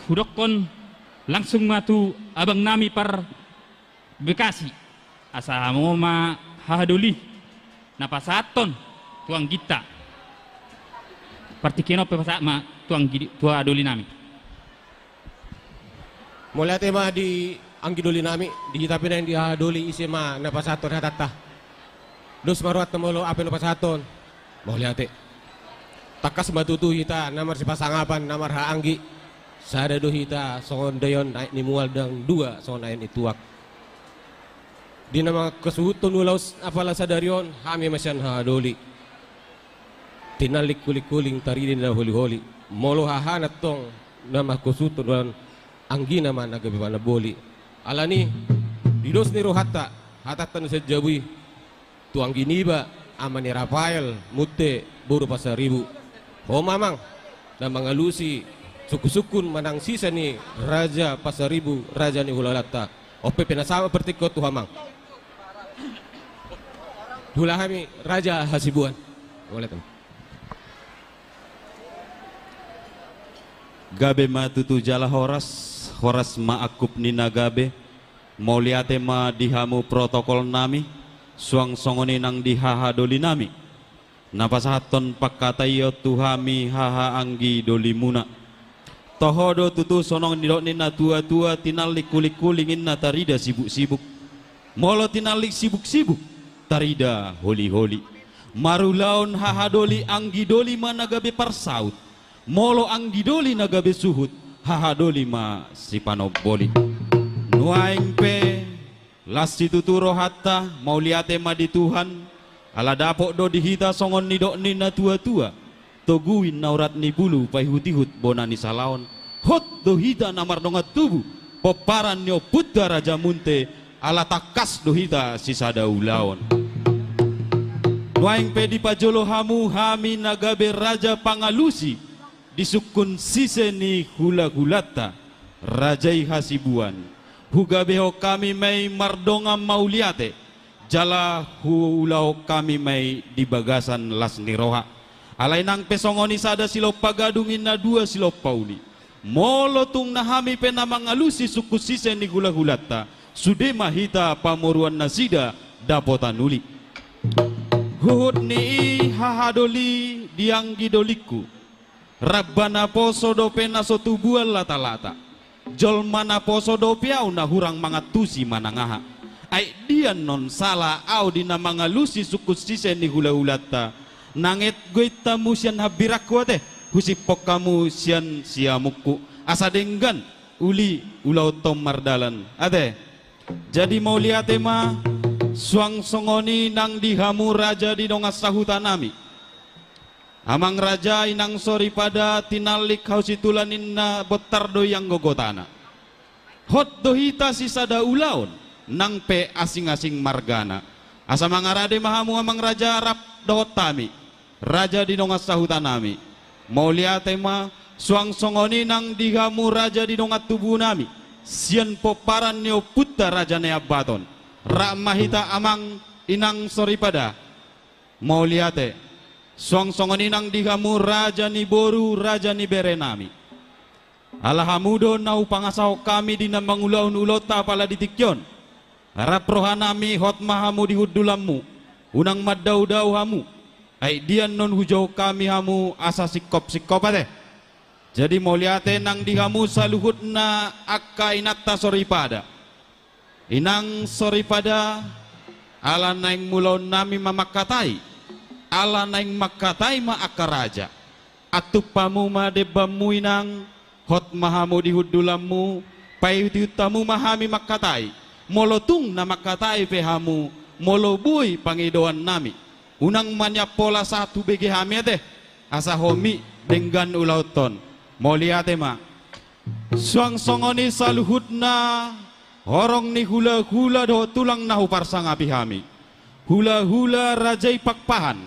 hudokon langsung matu abang nami par Bekasi asa mo ma hahaduli napasaton tuang kita partikeno pe ma tuang tua aduli nami mulai tema di anggi doli nami di tapi yang dihaduli isi ma napasaton hatata dos maruat temolo apa napasaton mau lihat takas matutu hita namar si pasangapan namar haanggi sada do hita songon dayon naik ni mual dang dua songon naik ituak di nama kesuhutun ulaus apalah sadarion hami masyan hadoli tinalik kuling-kuling taridin na holi-holi molo hahanat tong nama kesuhutun dan anggi nama nagabi mana boli alani didos ni rohata hatatan sejabui tuang giniba amani Rafael mute buru pasaribu oh mamang dan mengalusi suku-sukun manang sisa ni raja pasaribu raja ni hulalata ope penasama pertiko tu hamang hula kami raja hasibuan boleh teman gabe ma tutu jala horas ma akup ni nagabe mau liate ma dihamu protokol nami suang songoni nang dihaha doli nami napasahaton pakatayo tuhami haha anggi doli muna tohodo tutu sonong nidok nina tua-tua tinalik kulik-kulingin na tarida sibuk-sibuk molo tinalik sibuk-sibuk tarida holi-holi marulaon haha doli anggi doli ma nagabe parsaut molo anggi doli nagabe suhut haha doli ma si panoboli nuaing pe lasti tuturo hatta mau liate ma di Tuhan ala dapok do dihita songon nidok nina tua-tua toguin naurat ni bulu pai hutihut bonani salaon hot do hita namar dongat tubuh poparan nyo putra raja munte ala takas do hita sisada ulaon nuaing pe di pajolo hamu hami nagabe raja pangalusi disukun sise ni hula-hulata rajai hasibuan hugabeho kami may mardonga mauliate jala hulau kami may di bagasan las niroha alay nang pesongoni sada silo pagadungin na dua silo pauli molo tung nahami penamangalusi suku sise ni hula-hulata sude mahita pamoruan nasida dapotanuli huhut ni hahadoli dianggi doliku rabbana poso dope naso tubuan lata-lata jol mana poso dopiau na hurang mangatusi manangaha ay dian non salah au dina mangalusi suku sise ni hula-hulata nanget gue tamu sian habirak wate husipok kamu sian siamuku asa denggan uli ulau tom mardalan ate jadi mau liate ma suang songoni nang dihamu raja di dongas sahutan nami amang raja inang sori pada tinalik hausitulanin na botar doyang gogotana hot dohita sisada ulaon nang pe asing-asing margana asa mangarade mahamu amang raja rap dotami raja di dongas sahutan nami mau liate ma suang songoni nang dihamu raja di dongat tubuh nami sian poparan neo putra raja nea baton rak mahita amang inang sori pada mau liate suang songon inang dihamu raja ni boru raja ni berenami alhamudo nau pangasau kami dina mangulaun ulota pala ditikyon harap rohanami hot mahamu di hudulammu unang madau-dau hamu ay dian non hujau kami hamu asa sikop-sikop ate jadi mau liate nang dihamu saluhut na akka inatta sori pada inang sori pada ala naing mulau nami mamakatai ala naing makatai ma akka raja atupamu ma debamu inang hot mahamu di hudulammu pai utamu mahami makatai molotung na makatai pehamu molo bui pangidoan nami unang manya pola satu bege hami ate asa homi denggan ulauton mau liate ma suang songoni saluhut na horong ni hula-hula do tulang nahu parsang api hami hula-hula rajai pakpahan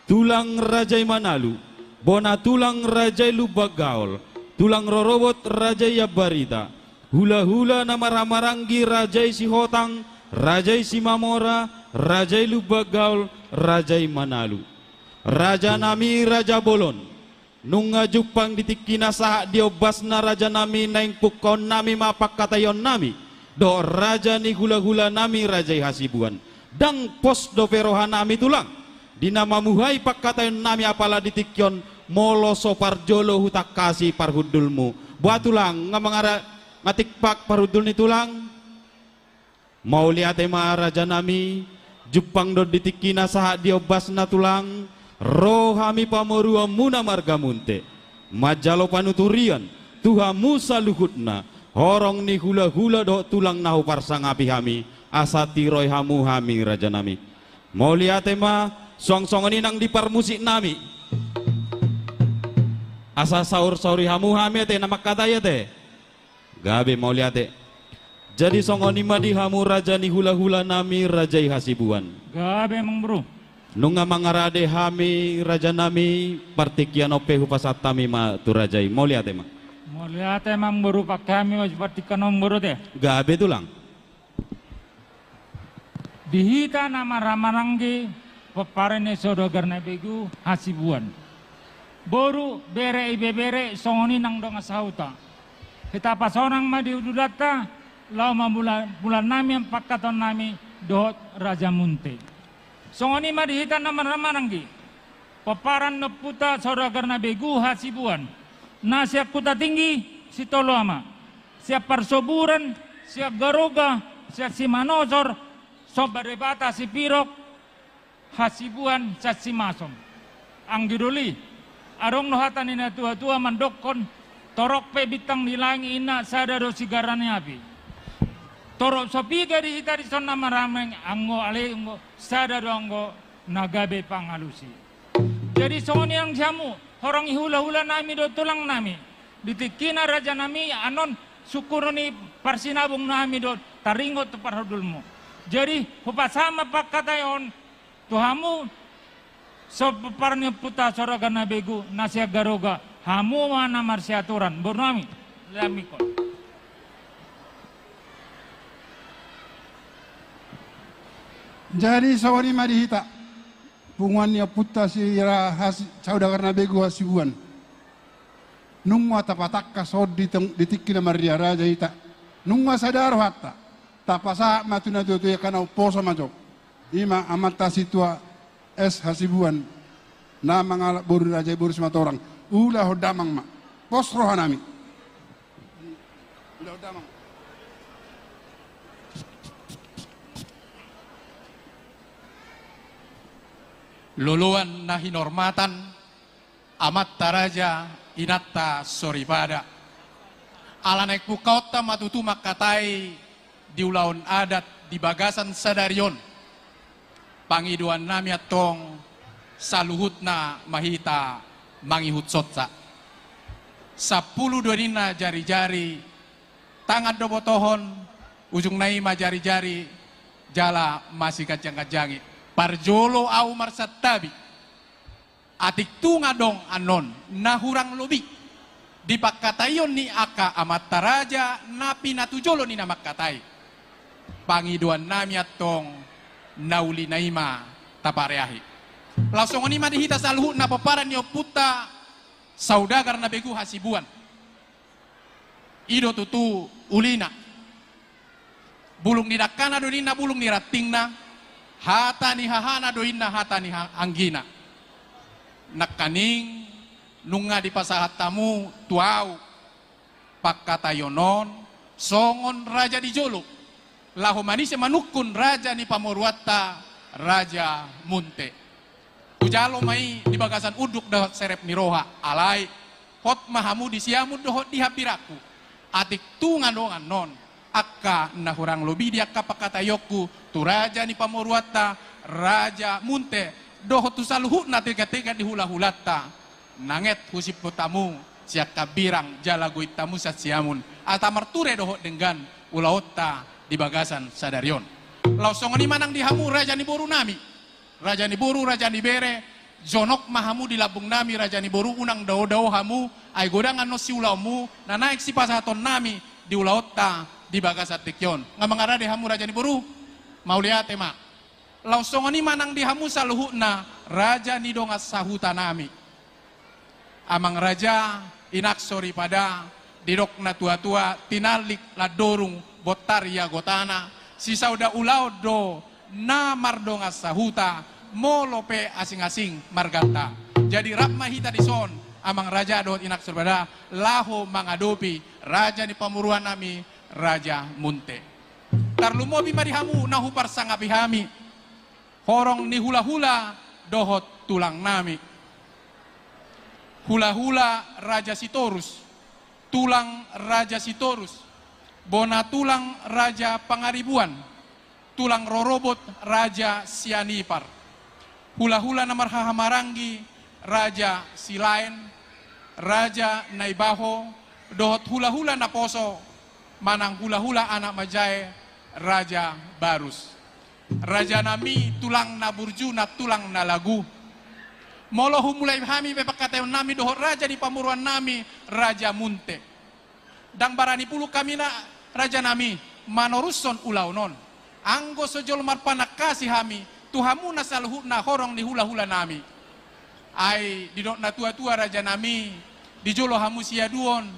tulang rajai manalu bona tulang rajai lubagaul tulang rorobot rajai yabarita hula-hula nama ramarangi rajai si hotang rajai si mamora rajai lubagaul rajai manalu raja nami raja bolon nunga jupang ditikina saha diobasna raja nami naing pukon nami mapak katayon nami do raja ni hula-hula nami raja hasibuan dang pos do veroha nami tulang dinama muhai pak katayon nami apala ditikyon molo sopar jolo hutak kasih parhudulmu buat tulang ngamangara ngatik pak parhudul ni tulang mau lihat ema raja nami jupang do ditikina saha diobasna tulang rohami pamorua muna marga munte majalo panuturian tuha musa luhutna horong ni hula-hula do tulang nahu parsang api hami asati roy hamu hami raja nami mau lihat ema song-songan inang di parmusik nami asa saur-sauri hamu hami te nama kata ya te gabe mau lihat te jadi songonima di hamu raja ni hula-hula nami raja hasibuan Gabe emang bro. nunga mangarade hami raja nami partikian ope hupasatami ma tu rajai mau lihat emang Mau lihat emang bro pakai kami wajib partikan nombor teh. gabe tulang Dihita nama ramarangge peparene sodogar na begu hasibuan. Boru bere ibe bere songoni nang dong asauta. Kita pasonang ma diududata lau ma bulan nami yang pakaton nami dohot raja munte. Songoni ma dihita nama ramarangge peparan neputa sodogar na begu hasibuan. Na siap kuta tinggi si toloama. Siap parsoburan, siap garoga, siap si manosor, sobat rebata si pirok, hasibuan sa si masom. Ang giduli, arong lohatan ina tua-tua mandokon, torok pe bitang nilangi ina sadaro sigarane api. Torok sopiga di hita di sonna marameng anggo ale anggo sadaro anggo nagabe pangalusi. Jadi songoni ang jamu, orang ihula-hula nami do tulang nami. Ditikina raja nami anon syukuroni parsinabung nami do taringot tu parhudulmu. Jadi hupasama pak katayon tuhamu so parni puta soraga na begu nasya garoga hamu mana marsiaturan burnami lamikon. Jadi sawari marihita punguannya puta si saudagar na begu hasibuan. Nungwa tapatakka sod ditikina maria raja ita. Nungwa sadaro hatta. Tapasa matuna tu ya kana poso majok. Ima amata situa es hasibuan. Na mangala buru raja buru sematorang. Ulah hodamang ma. Pos rohanami. Ulah hodamang. Luluan na hinormatan amat taraja inatta soribada alanek pukauta matutu makatai di ulaun adat di bagasan sadarion pangiduan nami atong saluhutna mahita mangihut sotsa 10 donina jari-jari tangan dobotohon ujung naima jari-jari jala masih kajang-kajangi parjolo au marsatabi atik tunga dong anon nahurang lobi di pakatayon ni aka amat taraja napi natujolo ni namak katai pangiduan nami atong nauli naima tapareahi langsung ni madihita saluhu na paparan ni oputa saudagar na begu hasibuan ido tutu ulina bulung ni dakana donina bulung ni ratingna hata ni hahana doina hata ni anggina nakaning nunga di pasahat tamu tuau pakatayonon songon raja di jolo lahu manisya manukun raja ni pamorwata raja munte ujalo mai di bagasan uduk dahot serep ni roha alai hot mahamu di siamu dohot di hapiraku atik tungan dongan non akka nahurang lobi dia kapakatayoku tu raja ni pamorwata raja munte doho tu saluhu na tega-tega di hula-hulata nanget husip tamu siak kabirang jalagoy tamu sa siamun atamarture doho dengan ulaota di bagasan sadarion lausong ni manang dihamu raja ni boru nami raja ni boru raja ni bere jonok mahamu di labung nami raja ni boru unang dao-dao hamu ay godangan no si ulaumu na naik si pasaton nami di ulaota di bagasan tikyon nga mangara hamu raja ni boru mau lihat ema langsung ni manang dihamu saluhu na raja ni dongas sahuta nami amang raja inaksori pada didok na tua-tua tinalik ladorung botaria gotana si sauda ulau do na mardonga sahuta molope asing-asing marganta. Jadi rapma hita di son amang raja dohot inaksori pada laho mangadopi raja ni pamuruan nami Raja Munte. Tarlumobi marihamu nahu parsanga bihami horong ni hula-hula dohot tulang nami. Hula-hula Raja Sitorus, tulang Raja Sitorus, bona tulang Raja Pangaribuan, tulang rorobot Raja Sianipar. Hula-hula namar hahamarangi Raja Silain, Raja Naibaho, dohot hula-hula naposo, manang hula-hula anak Majae, Raja Barus. Raja nami tulang na burju na tulang na lagu. Molo humulai hami bepakatayon nami dohot raja di pamuruan nami Raja Munte. Dang barani pulu kami na raja nami manoruson ulaw non. Anggo sojol marpanak kasih hami tuhamu na salhu na horong ni hula-hula nami. Ay didok na tua-tua raja nami di jolo hamu siya duon.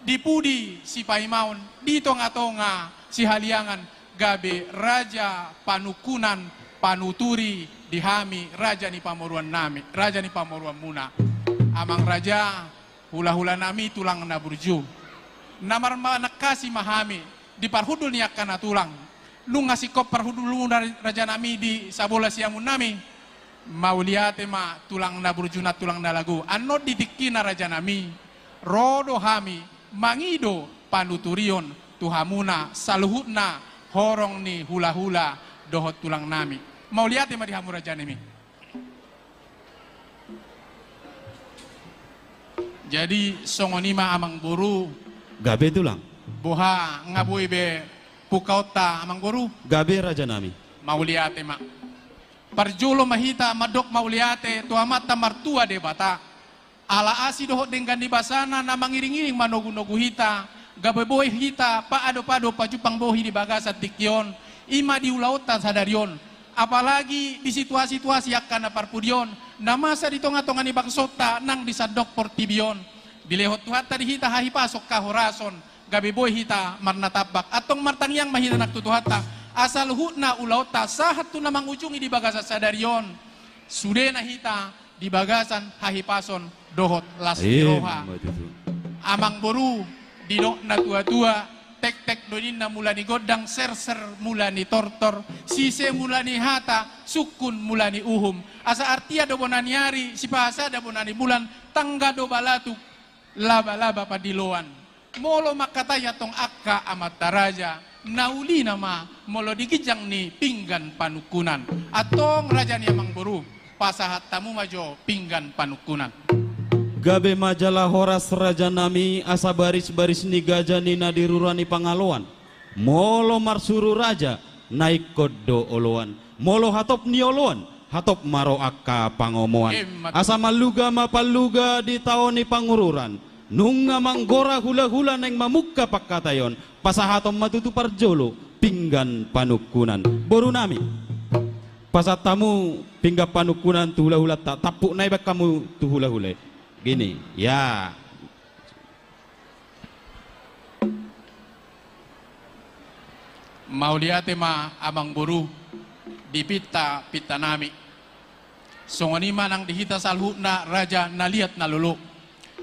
Di pudi si paimaon di tonga-tonga si haliangan gabe raja panukunan panuturi dihami raja ni pamuruan nami raja ni pamuruan muna amang raja hula-hula nami tulang na burju namar manakasi mahami di parhudul niak kana tulang lu ngasih kop parhudul dari raja nami di sabola siamun nami mauliate ma tulang na burju na tulang na lagu anno ditikina raja nami rodo hami mangido panuturion tuhamuna saluhutna horong ni hula-hula dohot tulang nami. Mau lihat ya di hamu raja nami. Jadi songonima amang buru Gabe tulang. boha ngabui be pukauta amang buru Gabe raja nami. mau lihat ma. Parjulo mahita madok mau lihat tuamat tamartua de bata. Ala asi dohot dengan di basana na mangiring-iring manogu-nogu hita. Gabeboy hita pa ado-pado pajupang bohi di bagasa tikyon ima di ulautan sadarion apalagi di situasi-situasi akan parpudion na masa di tonga-tonga ni baksota nang disadok portibion dilehot tuhata di hita hahi pasok kahorason gabeboy hita marna tabak atong martanyang mahita naktutuhata asal hutna ulauta sahat tu namang ujungi di bagasa sadarion sude na hita di bagasan hahi pason dohot las roha amang boru didok na tua-tua, tek-tek donin na mula ni godang, ser-ser mula ni tortor, sise mula ni hata, sukun mula ni uhum. Asa artia do bonani hari, si pasa da bonani bulan, tangga do balatu, laba-laba padiloan. Molo makataya tong akka amat taraja, nauli nama molo digijang ni pinggan panukunan. Atong raja ni amang buru, pasahat tamu majo pinggan panukunan. Gabe majalah horas raja nami asa baris-baris ni gajah ni nadirurani pangaloan. Molo marsuru raja naik kodo oloan. Molo hatop ni oloan hatop maro akka pangomoan. Asa maluga mapaluga di taon ni pangururan. Nunga manggora hula-hula neng mamukka pakkatayon. Pasahatom matutu parjolo pinggan panukunan. Boru nami. Pasatamu pinggan panukunan tu hula-hula tak tapuk naibak kamu tu hula-hula. Gini, ya. Mau lihat ma amang buru di pita nami. Songonima nang dihita salhutna raja naliat nalulu.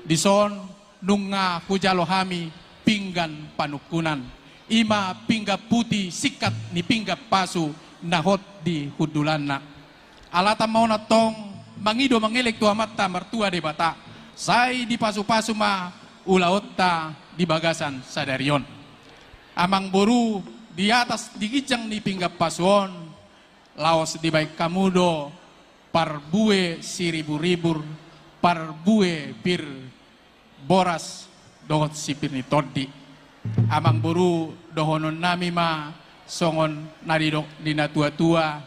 Di son nunga hujalo hami pinggan panukunan. Ima pingga putih sikat ni pingga pasu nahot di hudulanna. Alata mau natong mangido mangelek tua mata mertua de bata. Sai di pasu-pasu ma ulaotta di bagasan sadarion. Amang boru di atas digijang di pinggap pasuon. Laos di baik kamudo parbue siribur-ribur parbue pir boras dohot sipir ni toddi. Amang boru dohonon nami ma songon nadidok dina tua-tua.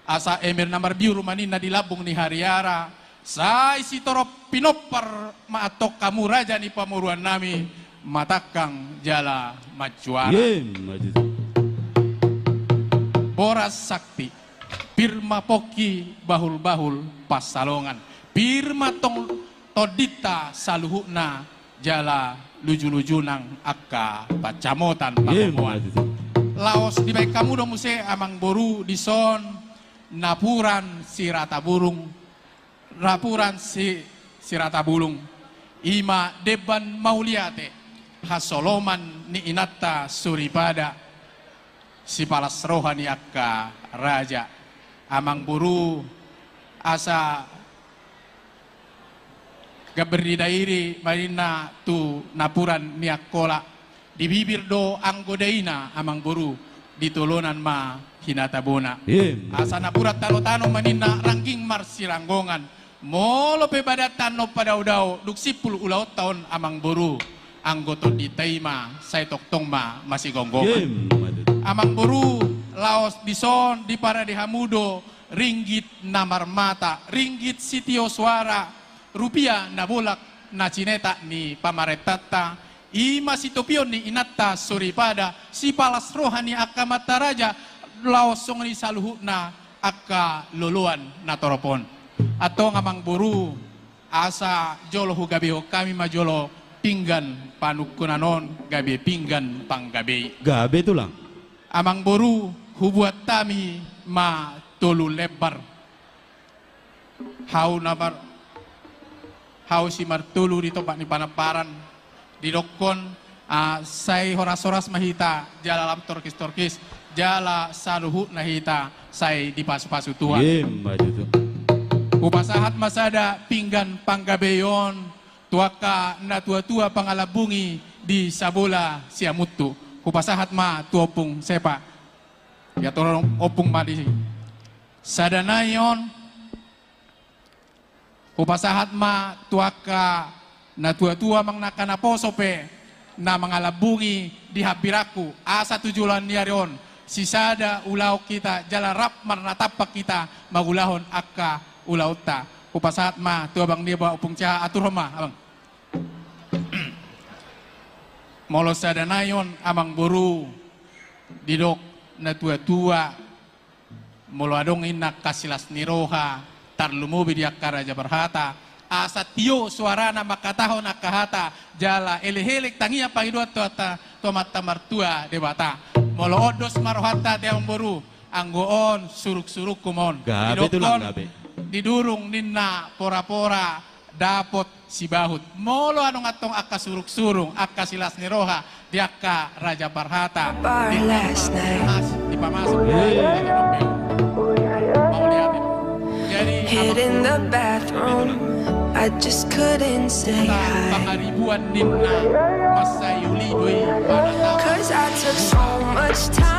Asa emir namar biu rumani na dilabung ni hariara. Sai si torop pinopar maatok kamu raja ni pamuruan nami matakang jala majuara. Boras sakti pirma poki bahul-bahul pasalongan. Pirma tong todita saluhuna jala luju-lujunang akka pacamotan pamuan. Laos di baik kamu dong muse amang boru di son napuran si rata burung rapuran si rata bulung ima deban mauliate hasoloman ni inatta suripada si palas rohani akka raja amang boru asa gaberdi dairi marina tu napuran niakola di bibir do anggodaina amang boru ditolonan ma hinatabona asa napurat tano-tano manina rangging marsiranggongan molo pe badat tano padau-dau duk sipul ulaut tahun amang boru anggoto di taima say toktong ma masih gonggongan amang boru laos dison di para di hamudo ringgit namar mata ringgit sitio suara rupiah na bolak na cineta ni pamaretata ima si topion ni inatta suripada si palas rohani akka mataraja laosong ni saluhu na akka luluan na toropon atau ngamang buru asa jolo hu gabi kami majolo pinggan panukunanon gabi pinggan panggabi gabe tulang amang buru hubuat tami ma tolu lebar hau nabar hau si martulu dito pak ni panaparan di dokon say horas-horas mahita jala lam torkis jala saluhu nahita say di pasu-pasu tua upasahat masada pinggan panggabeyon tuaka na tua-tua pangalabungi di sabola siamutu upasahat ma tuopung sepa ya torong opung ma di sadanayon upasahat ma tuaka na tua-tua mang nakanaposo pe na mangalabungi di habiraku asa tujulan niarion sisada ulaw kita jala rap marnatapak kita magulahon akka ulauta upasahat ma tua bang dia bawa upung caha atur ma abang molo sadanayon amang buru didok na tua-tua molo adong inak kasilas niroha tarlumubi di akka raja berhata asa tio suarana makatahon akahata jala elehelek tangia pangidua tuata tomata martua debata molo odos marohata tiang boru anggoon suruk-suruk kumon gabe tulang gabe didurung ninna pora-pora dapot si bahut molo anong atong akka suruk-surung akka silas niroha di akka raja berhata di pamasok hid in the bathroom, I just couldn't say hi. Cause I took so much time